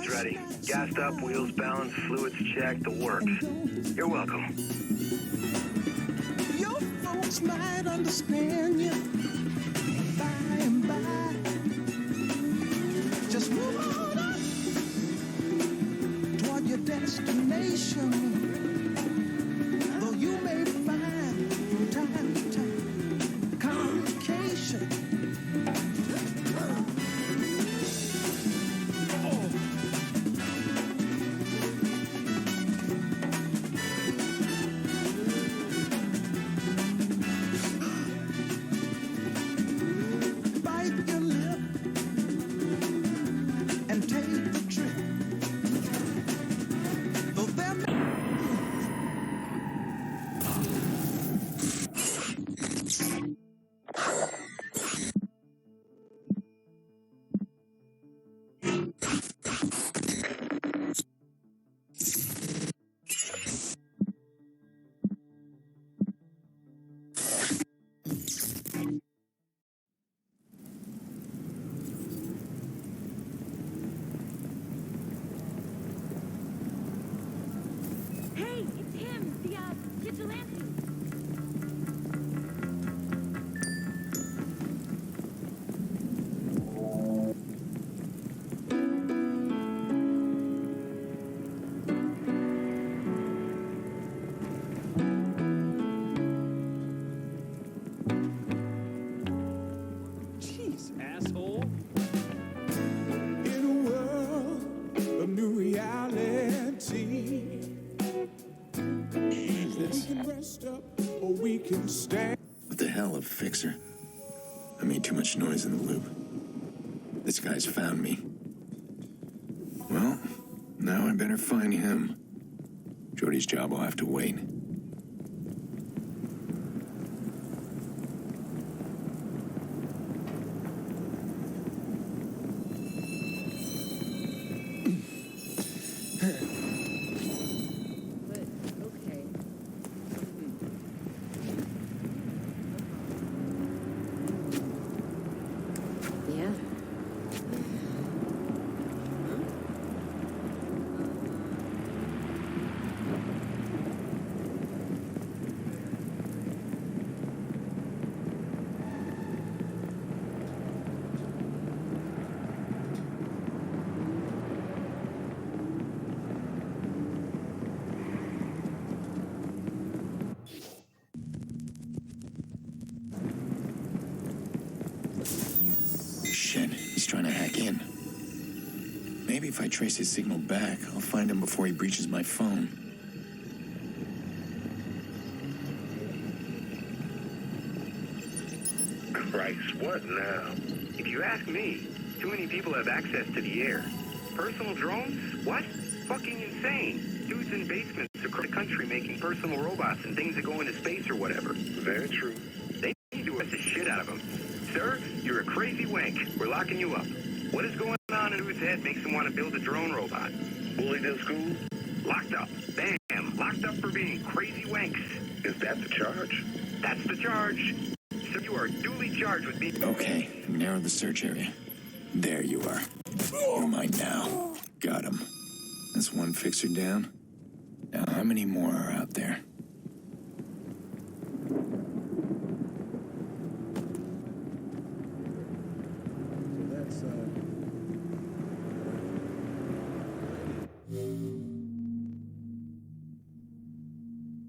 Everything's ready. Gassed up, wheels balanced, fluids checked, the works. You're welcome. Your folks might understand you by and by. Just move on up toward your destination. Though you may find from time to time complication. Bite your lip and take the trip. Though there may Hey, it's him, the vigilante. Jeez, asshole. in a world of new reality. We can rest up or we can stand. What the hell, a fixer? I made too much noise in the loop. This guy's found me. Well, now I better find him. Jordy's job will have to wait. But, okay. Yeah. Shit, he's trying to hack in. Maybe if I trace his signal back, I'll find him before he breaches my phone. Christ, what now? If you ask me, too many people have access to the air. Personal drones? What? Fucking insane. Dudes in basements across the country making personal robots and things that go into space or whatever. Very true. They need to arrest the shit out of them. Sir, you're a crazy wank. We're locking you up. What is going on in whose head makes him want to build a drone robot? Bullied in school? Locked up. Bam. Locked up for being crazy wanks. Is that the charge? That's the charge. So you are duly charged with being... Okay, narrow the search area. There you are. You're mine now. Got him. That's one fixer down. Now, how many more are out there?